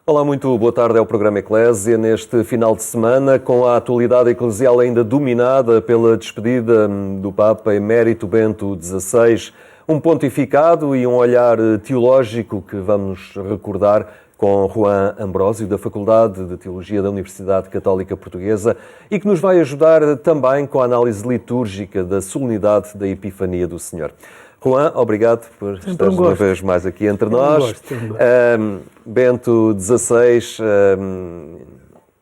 Olá, muito boa tarde. É o programa Eclésia neste final de semana, com a atualidade eclesial ainda dominada pela despedida do Papa Emérito Bento XVI, um pontificado e um olhar teológico que vamos recordar com Juan Ambrósio, da Faculdade de Teologia da Universidade Católica Portuguesa, e que nos vai ajudar também com a análise litúrgica da solenidade da Epifania do Senhor. Juan, obrigado por estar uma vez mais aqui entre nós. Bento XVI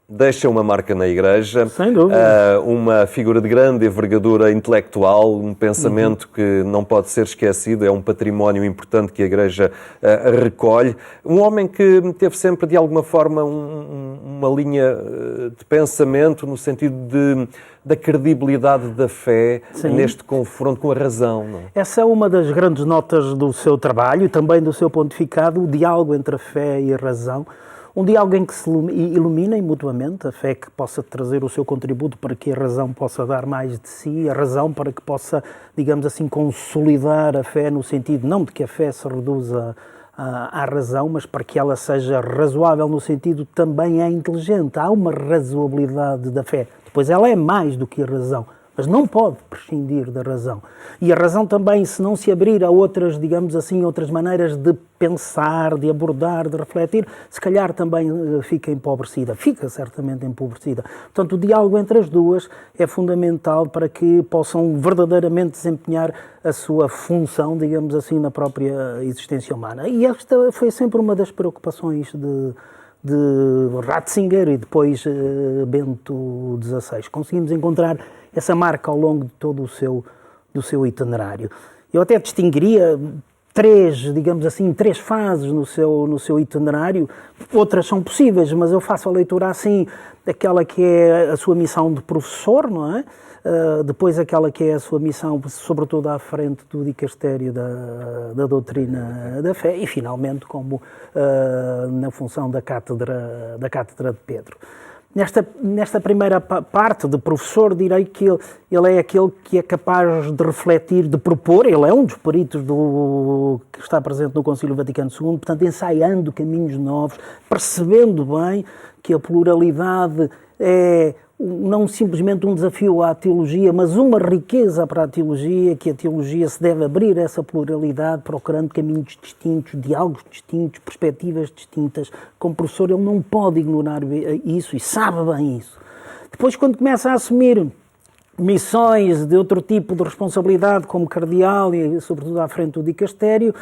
deixa uma marca na Igreja, sem dúvida. Uma figura de grande envergadura intelectual, um pensamento que não pode ser esquecido, é um património importante que a Igreja recolhe. Um homem que teve sempre, de alguma forma, uma linha de pensamento no sentido da credibilidade da fé. Sim. Neste confronto com a razão. Não é? Essa é uma das grandes notas do seu trabalho e também do seu pontificado, o diálogo entre a fé e a razão. Um diálogo em que se iluminem mutuamente, a fé que possa trazer o seu contributo para que a razão possa dar mais de si, a razão para que possa, digamos assim, consolidar a fé no sentido, não de que a fé se reduza à razão, mas para que ela seja razoável no sentido também é inteligente. Há uma razoabilidade da fé. Depois ela é mais do que a razão, mas não pode prescindir da razão. E a razão também, se não se abrir a outras, digamos assim, outras maneiras de pensar, de abordar, de refletir, se calhar também fica empobrecida, fica certamente empobrecida. Portanto, o diálogo entre as duas é fundamental para que possam verdadeiramente desempenhar a sua função, digamos assim, na própria existência humana. E esta foi sempre uma das preocupações de Ratzinger e depois Bento XVI. Conseguimos encontrar essa marca ao longo de todo do seu itinerário. Eu até distinguiria três fases no seu itinerário. Outras são possíveis, mas eu faço a leitura assim, aquela que é a sua missão de professor, não é? Depois aquela que é a sua missão, sobretudo à frente do dicastério da doutrina da fé, e finalmente como na função da cátedra de Pedro. Nesta primeira parte de professor, direi que ele é aquele que é capaz de refletir, de propor, ele é um dos peritos que está presente no Concílio Vaticano II, portanto, ensaiando caminhos novos, percebendo bem que a pluralidade é não simplesmente um desafio à teologia, mas uma riqueza para a teologia, que a teologia se deve abrir a essa pluralidade, procurando caminhos distintos, diálogos distintos, perspectivas distintas. Como professor, ele não pode ignorar isso e sabe bem isso. Depois, quando começa a assumir missões de outro tipo de responsabilidade, como cardeal e, sobretudo, à frente do dicastério,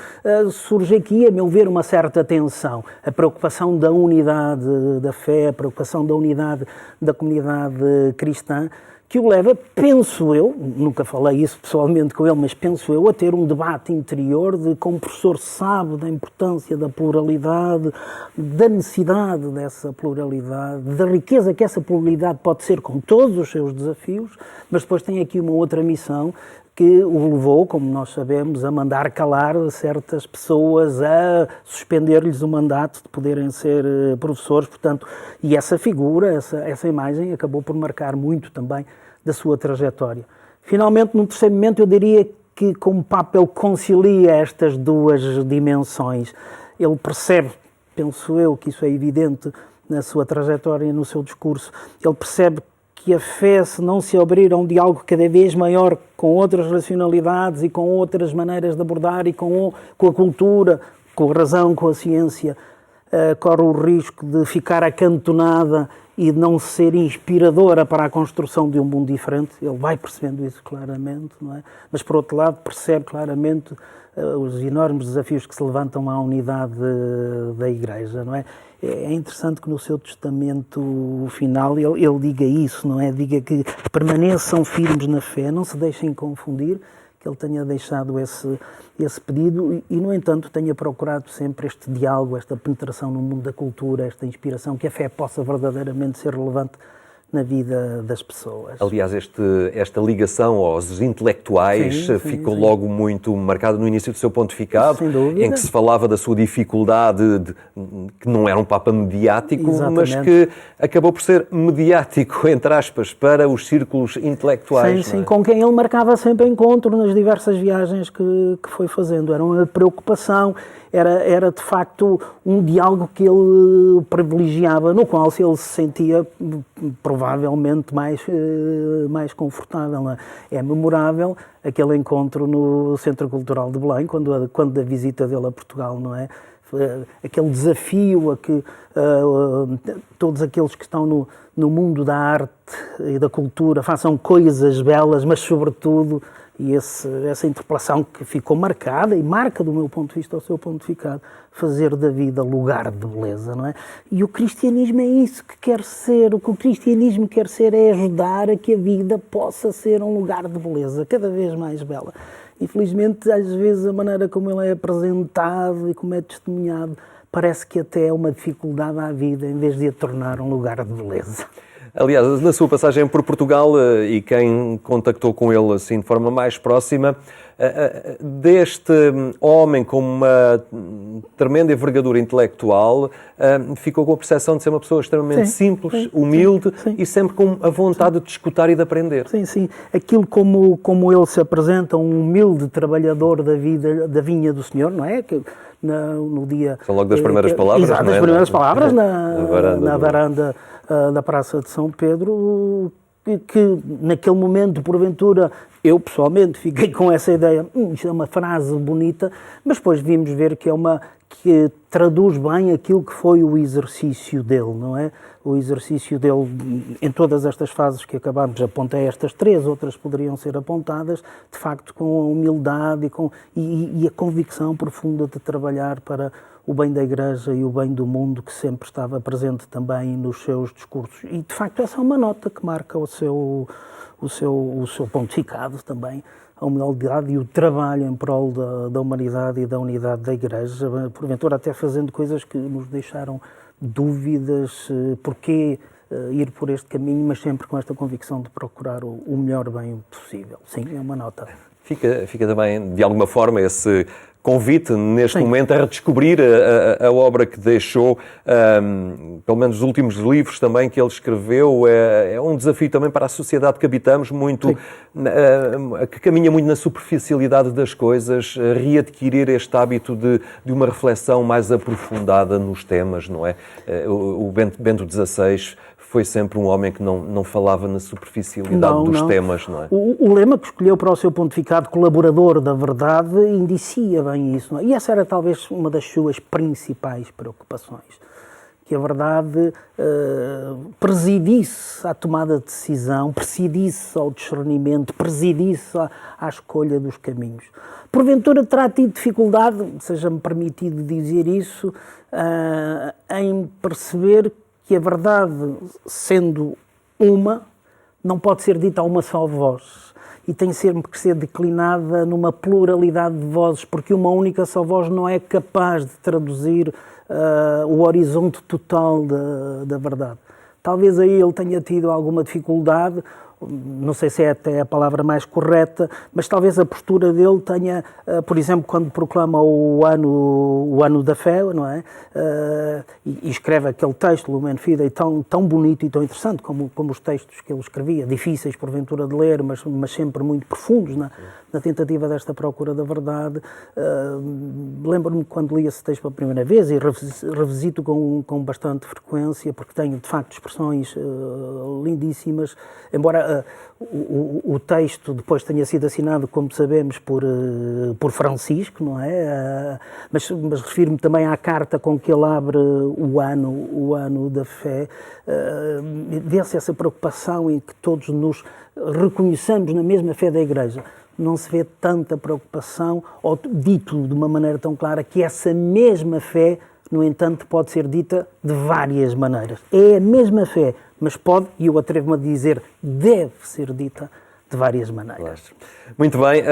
surge aqui, a meu ver, uma certa tensão. A preocupação da unidade da fé, a preocupação da unidade da comunidade cristã, que o leva, penso eu, nunca falei isso pessoalmente com ele, mas penso eu, a ter um debate interior de como o professor sabe da importância da pluralidade, da necessidade dessa pluralidade, da riqueza que essa pluralidade pode ser com todos os seus desafios, mas depois tem aqui uma outra missão que o levou, como nós sabemos, a mandar calar certas pessoas, a suspender-lhes o mandato de poderem ser professores, portanto, e essa figura, essa imagem acabou por marcar muito também da sua trajetória. Finalmente, num terceiro momento, eu diria que como Papa ele concilia estas duas dimensões. Ele percebe, penso eu, que isso é evidente na sua trajetória e no seu discurso, ele percebe que a fé, se não se abrir a um diálogo cada vez maior com outras racionalidades e com outras maneiras de abordar e com a cultura, com a razão, com a ciência, corre o risco de ficar acantonada e de não ser inspiradora para a construção de um mundo diferente. Ele vai percebendo isso claramente, não é? Mas, por outro lado, percebe claramente os enormes desafios que se levantam à unidade da Igreja, não é? É interessante que no seu testamento final ele diga isso, não é? Diga que permaneçam firmes na fé, não se deixem confundir, que ele tenha deixado esse pedido e, no entanto, tenha procurado sempre este diálogo, esta penetração no mundo da cultura, esta inspiração, que a fé possa verdadeiramente ser relevante na vida das pessoas. Aliás, esta ligação aos intelectuais ficou logo muito marcada no início do seu pontificado, em que se falava da sua dificuldade, que não era um Papa mediático, mas que acabou por ser mediático, entre aspas, para os círculos intelectuais. Sim, com quem ele marcava sempre encontro nas diversas viagens que foi fazendo. Era uma preocupação, era de facto um diálogo que ele privilegiava, no qual ele se sentia provavelmente mais confortável. Não é? É memorável aquele encontro no Centro Cultural de Belém, quando da visita dele a Portugal, não é? Aquele desafio a que todos aqueles que estão no mundo da arte e da cultura façam coisas belas, mas sobretudo essa interpelação que ficou marcada e marca do meu ponto de vista, ao seu pontificado, fazer da vida lugar de beleza, não é? E o cristianismo é isso que quer ser. O que o cristianismo quer ser é ajudar a que a vida possa ser um lugar de beleza, cada vez mais bela. Infelizmente, às vezes, a maneira como ele é apresentado e como é testemunhado parece que até é uma dificuldade à vida, em vez de a tornar um lugar de beleza. Aliás, na sua passagem por Portugal, e quem contactou com ele assim de forma mais próxima, deste homem com uma tremenda envergadura intelectual, ficou com a percepção de ser uma pessoa extremamente simples, humilde e sempre com a vontade de escutar e de aprender. Sim. Aquilo como ele se apresenta, um humilde trabalhador da vinha do Senhor, não é? Que no dia... São logo das primeiras palavras, exato, não é? das primeiras palavras na varanda da Praça de São Pedro, que naquele momento, porventura, eu pessoalmente fiquei com essa ideia, isto é uma frase bonita, mas depois vimos ver que traduz bem aquilo que foi o exercício dele, não é? O exercício dele em todas estas fases que acabámos, apontei estas 3, outras poderiam ser apontadas, de facto com a humildade e a convicção profunda de trabalhar para o bem da Igreja e o bem do mundo, que sempre estava presente também nos seus discursos. E, de facto, essa é uma nota que marca o seu pontificado também, a humildade e o trabalho em prol da humanidade e da unidade da Igreja, porventura até fazendo coisas que nos deixaram dúvidas, porquê ir por este caminho, mas sempre com esta convicção de procurar o melhor bem possível. Sim, é uma nota. Fica também, de alguma forma, esse convite, neste momento, a redescobrir a obra que deixou, pelo menos os últimos livros também que ele escreveu. É um desafio também para a sociedade que habitamos, que caminha muito na superficialidade das coisas, readquirir este hábito de uma reflexão mais aprofundada nos temas, não é? O Bento XVI foi sempre um homem que não falava na superficialidade dos temas, não é? O lema que escolheu para o seu pontificado, colaborador da verdade, indicia bem isso, não é? E essa era talvez uma das suas principais preocupações, que a verdade presidisse à tomada de decisão, presidisse ao discernimento, presidisse à escolha dos caminhos. Porventura terá tido dificuldade, seja-me permitido dizer isso, em perceber que a verdade, sendo uma, não pode ser dita a uma só voz e tem sempre que ser declinada numa pluralidade de vozes, porque uma única só voz não é capaz de traduzir o horizonte total da verdade. Talvez aí ele tenha tido alguma dificuldade, não sei se é até a palavra mais correta, mas talvez a postura dele tenha, por exemplo, quando proclama o ano da fé, não é? E escreve aquele texto, Lumen Fidei, tão bonito e tão interessante como os textos que ele escrevia, difíceis porventura de ler, mas sempre muito profundos na tentativa desta procura da verdade. Lembro-me quando li esse texto pela primeira vez e revisito com bastante frequência, porque tem de facto expressões lindíssimas, embora o texto depois tenha sido assinado, como sabemos, por Francisco, não é? Mas refiro-me também à carta com que ele abre o ano da fé. Vê-se essa preocupação em que todos nos reconheçamos na mesma fé da Igreja. Não se vê tanta preocupação, ou dito de uma maneira tão clara, que essa mesma fé, no entanto, pode ser dita de várias maneiras. É a mesma fé, mas pode, e eu atrevo-me a dizer, deve ser dita de várias maneiras. Muito bem,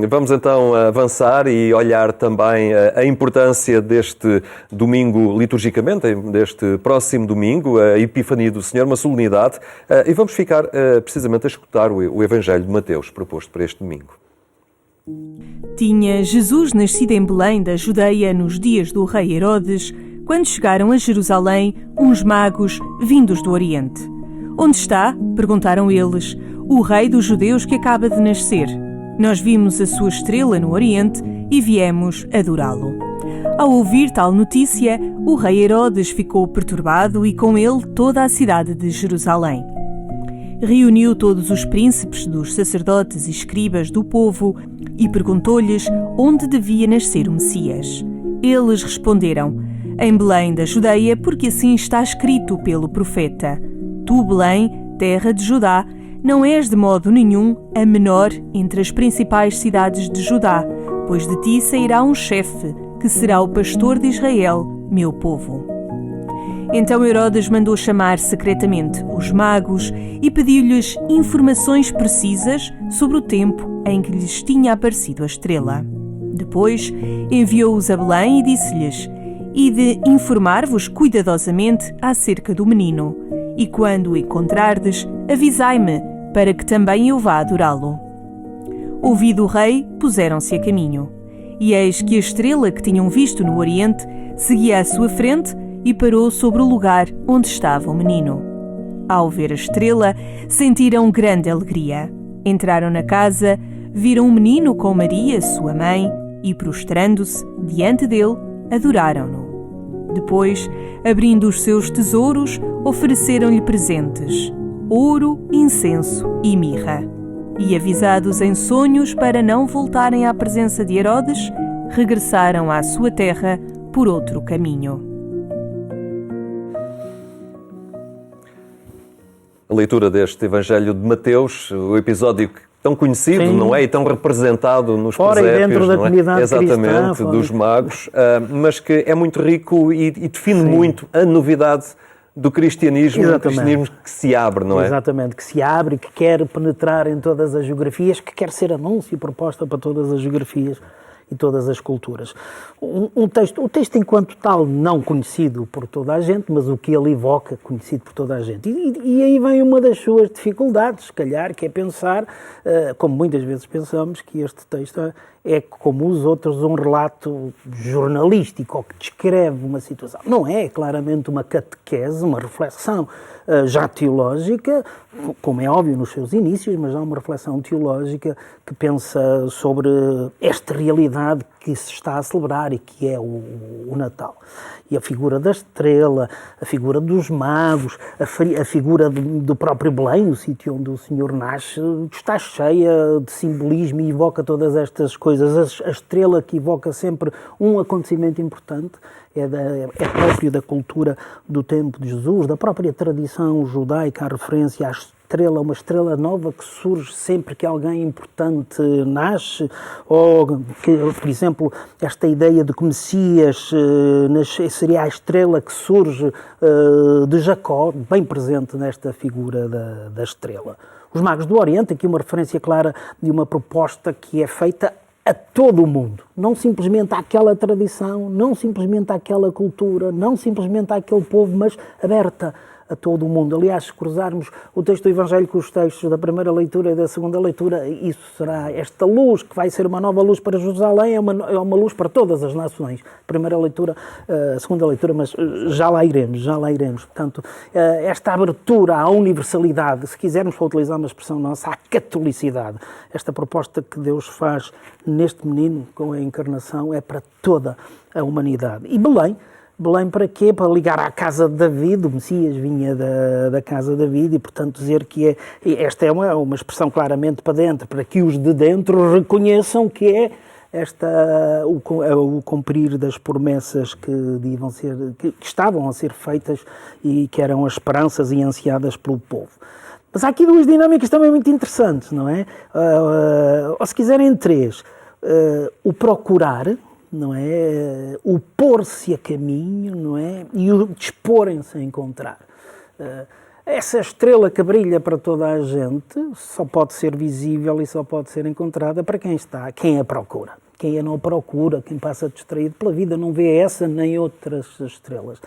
vamos então avançar e olhar também a importância deste domingo liturgicamente, deste próximo domingo, a Epifania do Senhor, uma solenidade, e vamos ficar precisamente a escutar o Evangelho de Mateus proposto para este domingo. Tinha Jesus nascido em Belém da Judeia nos dias do rei Herodes, quando chegaram a Jerusalém uns magos vindos do Oriente. Onde está? Perguntaram eles. O rei dos judeus que acaba de nascer. Nós vimos a sua estrela no Oriente e viemos adorá-lo. Ao ouvir tal notícia, o rei Herodes ficou perturbado e com ele toda a cidade de Jerusalém. Reuniu todos os príncipes dos sacerdotes e escribas do povo e perguntou-lhes onde devia nascer o Messias. Eles responderam: em Belém da Judeia, porque assim está escrito pelo profeta: tu, Belém, terra de Judá, não és de modo nenhum a menor entre as principais cidades de Judá, pois de ti sairá um chefe, que será o pastor de Israel, meu povo. Então Herodes mandou chamar secretamente os magos e pediu-lhes informações precisas sobre o tempo em que lhes tinha aparecido a estrela. Depois enviou-os a Belém e disse-lhes: ide informar-vos cuidadosamente acerca do menino, e quando o encontrardes, avisai-me, para que também eu vá adorá-lo. Ouvido o rei, puseram-se a caminho. E eis que a estrela que tinham visto no Oriente seguia à sua frente e parou sobre o lugar onde estava o menino. Ao ver a estrela, sentiram grande alegria. Entraram na casa, viram o menino com Maria, sua mãe, e prostrando-se diante dele, adoraram-no. Depois, abrindo os seus tesouros, ofereceram-lhe presentes: ouro, incenso e mirra. E avisados em sonhos para não voltarem à presença de Herodes, regressaram à sua terra por outro caminho. A leitura deste Evangelho de Mateus, o episódio tão conhecido, Sim. não é? E tão representado nos Fora e presépios, dentro da não é? comunidade Exatamente, cristã, dos magos, mas que é muito rico e define muito a novidade do cristianismo, Exatamente. do cristianismo que se abre, não é? Exatamente, que se abre, que quer penetrar em todas as geografias, que quer ser anúncio e proposta para todas as geografias e todas as culturas. O texto enquanto tal não conhecido por toda a gente, mas o que ele evoca conhecido por toda a gente. E aí vem uma das suas dificuldades, se calhar, que é pensar, como muitas vezes pensamos, que este texto é, como os outros, um relato jornalístico, ou que descreve uma situação. Não é claramente uma catequese, uma reflexão já teológica, como é óbvio nos seus inícios, mas já uma reflexão teológica que pensa sobre esta realidade que se está a celebrar e que é o Natal. E a figura da estrela, a figura dos magos, a figura do próprio Belém, o sítio onde o Senhor nasce, está cheia de simbolismo e evoca todas estas coisas. A estrela que evoca sempre um acontecimento importante é próprio da cultura do tempo de Jesus, da própria tradição judaica, a referência à estrela, uma estrela nova que surge sempre que alguém importante nasce, ou que, por exemplo, esta ideia de que Messias seria a estrela que surge de Jacó, bem presente nesta figura da estrela. Os magos do Oriente, aqui uma referência clara de uma proposta que é feita a todo o mundo, não simplesmente àquela tradição, não simplesmente àquela cultura, não simplesmente àquele povo, mas aberta a todo o mundo. Aliás, se cruzarmos o texto do Evangelho com os textos da primeira leitura e da segunda leitura, isso será esta luz, que vai ser uma nova luz para Jerusalém, é uma luz para todas as nações. Primeira leitura, segunda leitura, mas já lá iremos. Portanto, esta abertura à universalidade, se quisermos para utilizar uma expressão nossa, à catolicidade, esta proposta que Deus faz neste menino com a encarnação é para toda a humanidade. E Belém para quê? Para ligar à casa de David, o Messias vinha da casa de David e, portanto, dizer que esta é uma expressão claramente para dentro, para que os de dentro reconheçam que é o cumprir das promessas que estavam a ser feitas e que eram as esperanças e ansiadas pelo povo. Mas há aqui duas dinâmicas também muito interessantes, não é? Ou se quiserem três, o procurar, não é? O pôr-se a caminho, não é? E o disporem-se a encontrar. Essa estrela que brilha para toda a gente só pode ser visível e só pode ser encontrada para quem a procura. Quem a não procura, quem passa distraído pela vida, não vê essa nem outras estrelas.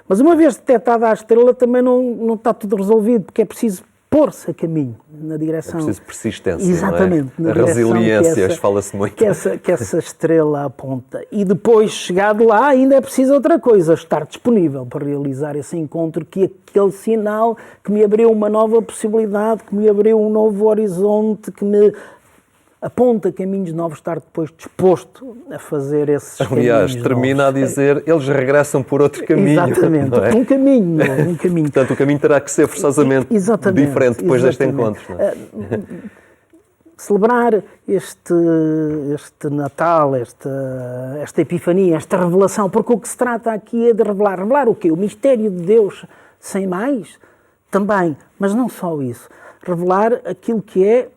Mas uma vez detectada a estrela também não está tudo resolvido, porque é preciso pôr-se a caminho na direção... É preciso persistência, exatamente, não é? A resiliência, fala-se muito. Que essa estrela aponta. E depois, chegado lá, ainda é preciso outra coisa, estar disponível para realizar esse encontro, que é aquele sinal que me abriu uma nova possibilidade, que me abriu um novo horizonte, que me aponta caminhos novos, estar depois disposto a fazer esses Aliás, caminhos termina novos. a dizer, eles regressam por outro caminho. Exatamente, não é? um caminho novo, um caminho. Portanto, o caminho terá que ser forçosamente diferente depois deste encontro. Não é? Celebrar este Natal, esta Epifania, esta revelação, porque o que se trata aqui é de revelar. Revelar o quê? O mistério de Deus, sem mais? Também, mas não só isso. Revelar aquilo que é,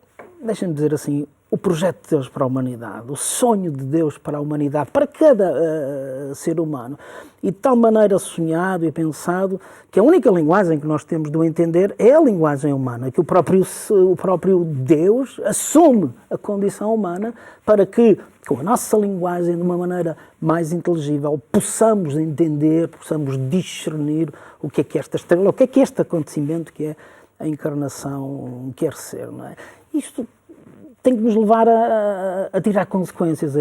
deixem-me dizer assim, o projeto de Deus para a humanidade, o sonho de Deus para a humanidade, para cada ser humano. E de tal maneira sonhado e pensado que a única linguagem que nós temos de o entender é a linguagem humana, que o próprio Deus assume a condição humana para que, com a nossa linguagem, de uma maneira mais inteligível, possamos entender, possamos discernir o que é esta estrela, o que é este acontecimento que é a encarnação quer ser, não é? Isto tem que nos levar a tirar consequências.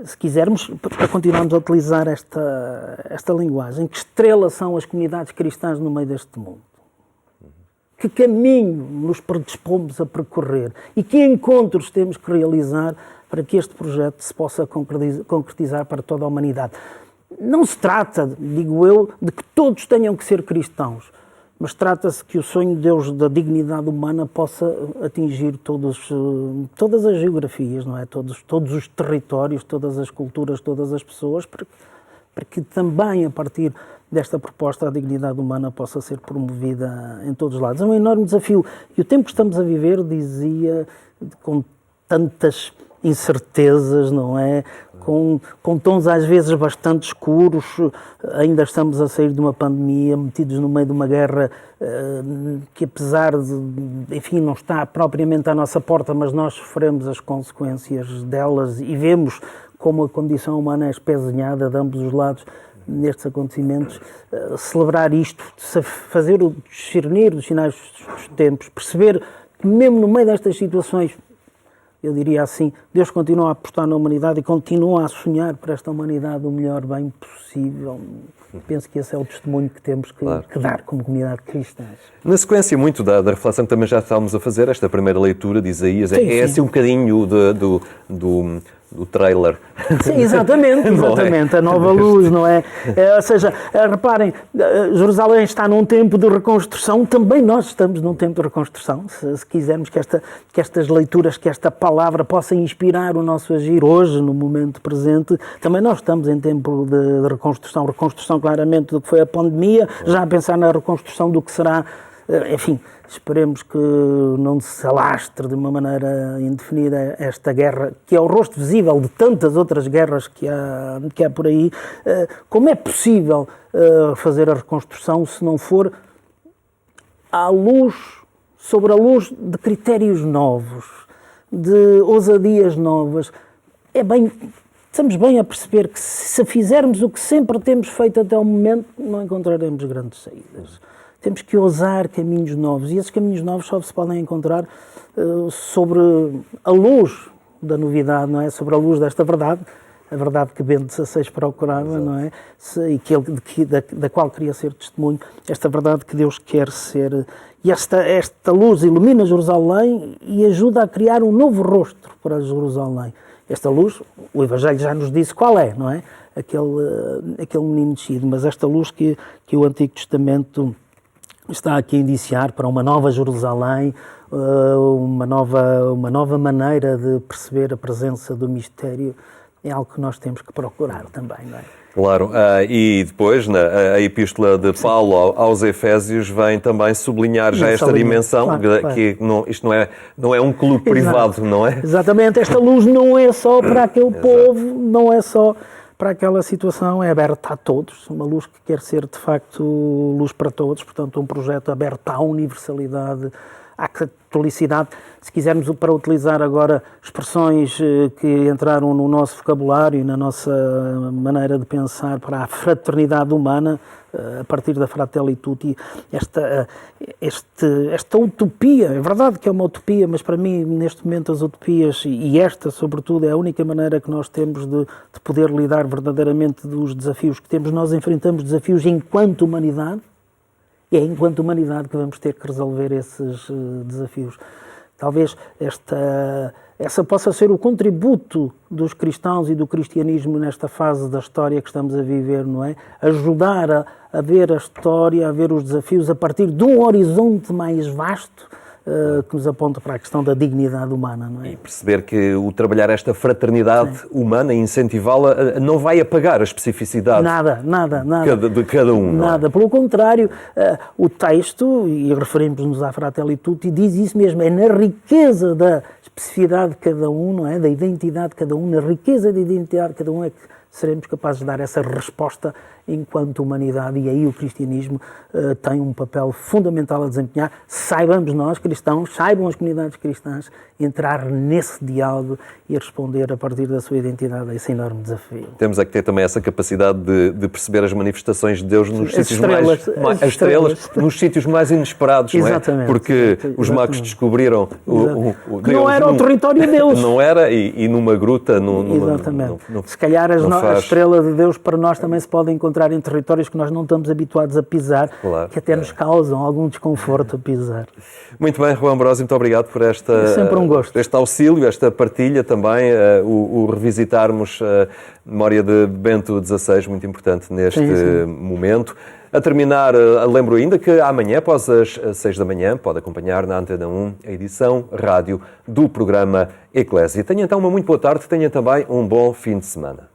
Se quisermos, para continuarmos a utilizar esta linguagem, que estrelas são as comunidades cristãs no meio deste mundo? Que caminho nos predispomos a percorrer? E que encontros temos que realizar para que este projeto se possa concretizar para toda a humanidade? Não se trata, digo eu, de que todos tenham que ser cristãos, mas trata-se que o sonho de Deus da dignidade humana possa atingir todas as geografias, não é? Todos os territórios, todas as culturas, todas as pessoas, para que também, a partir desta proposta, a dignidade humana possa ser promovida em todos os lados. É um enorme desafio. E o tempo que estamos a viver, dizia, com tantas incertezas, não é? Com tons às vezes bastante escuros, ainda estamos a sair de uma pandemia, metidos no meio de uma guerra que, apesar de, enfim, não está propriamente à nossa porta, mas nós sofremos as consequências delas e vemos como a condição humana é espezinhada de ambos os lados nestes acontecimentos. Celebrar isto, fazer o discernir dos sinais dos tempos, perceber que mesmo no meio destas situações, eu diria assim, Deus continua a apostar na humanidade e continua a sonhar para esta humanidade o melhor bem possível. Penso que esse é o testemunho que temos que dar como comunidade cristã. Na sequência muito da reflexão que também já estávamos a fazer, esta primeira leitura de Isaías, sim, é assim um bocadinho do trailer. Sim, exatamente, exatamente. A nova luz, não é? Ou seja, reparem, Jerusalém está num tempo de reconstrução, também nós estamos num tempo de reconstrução. Se quisermos que estas leituras, que esta palavra possa inspirar o nosso agir hoje, no momento presente, também nós estamos em tempo de reconstrução. Reconstrução claramente do que foi a pandemia, já a pensar na reconstrução do que será, enfim, esperemos que não se alastre de uma maneira indefinida esta guerra, que é o rosto visível de tantas outras guerras que há por aí. Como é possível fazer a reconstrução se não for sobre a luz de critérios novos, de ousadias novas? Estamos bem a perceber que se fizermos o que sempre temos feito até o momento, não encontraremos grandes saídas. Temos que ousar caminhos novos, e esses caminhos novos só se podem encontrar sobre a luz da novidade, não é? Sobre a luz desta verdade, a verdade que Bento XVI procurava, exato, não é? Da qual queria ser testemunho, esta verdade que Deus quer ser. E esta luz ilumina Jerusalém e ajuda a criar um novo rosto para Jerusalém. Esta luz, o Evangelho já nos disse qual é, não é? Aquele menino nascido, mas esta luz que o Antigo Testamento está aqui a indiciar para uma nova Jerusalém, uma nova maneira de perceber a presença do mistério, é algo que nós temos que procurar também, não é? Claro, e depois a Epístola de Paulo aos Efésios vem também sublinhar já esta dimensão, que isto não é um clube privado, não é? Exatamente, esta luz não é só para aquele povo, não é só para aquela situação, é aberta a todos, uma luz que quer ser de facto luz para todos, portanto um projeto aberto à universalidade, à catolicidade, se quisermos para utilizar agora expressões que entraram no nosso vocabulário, na nossa maneira de pensar, para a fraternidade humana, a partir da Fratelli Tutti, esta utopia, é verdade que é uma utopia, mas para mim, neste momento, as utopias, e esta, sobretudo, é a única maneira que nós temos de poder lidar verdadeiramente dos desafios que temos. Nós enfrentamos desafios enquanto humanidade, e é enquanto humanidade que vamos ter que resolver esses desafios. Talvez essa possa ser o contributo dos cristãos e do cristianismo nesta fase da história que estamos a viver, não é? Ajudar a ver a história, a ver os desafios a partir de um horizonte mais vasto, que nos aponta para a questão da dignidade humana, não é? E perceber que o trabalhar esta fraternidade humana e incentivá-la não vai apagar a especificidade de cada um. Nada, pelo contrário, o texto, e referimos-nos à Fratelli Tutti, diz isso mesmo, é na riqueza da especificidade de cada um, não é? Da identidade de cada um, na riqueza da identidade de cada um é que seremos capazes de dar essa resposta enquanto humanidade, e aí o cristianismo tem um papel fundamental a desempenhar. Saibamos nós, cristãos, saibam as comunidades cristãs entrar nesse diálogo e responder a partir da sua identidade a esse enorme desafio. Temos é que ter também essa capacidade de perceber as manifestações de Deus nos sítios as estrelas, nos sítios mais inesperados, não é? Porque os magos descobriram o Deus. Que não era o território de Deus. Não era, e numa gruta... Exatamente. Se calhar a estrela de Deus para nós também se pode encontrar em territórios que nós não estamos habituados a pisar, claro, que até nos causam algum desconforto a pisar. Muito bem, Rui Ambrósio, muito obrigado por este auxílio, esta partilha também, o revisitarmos a memória de Bento XVI, muito importante neste momento. A terminar, lembro ainda que amanhã, após as 6 da manhã, pode acompanhar na Antena 1 a edição rádio do programa Eclésia. Tenha então uma muito boa tarde, tenha também um bom fim de semana.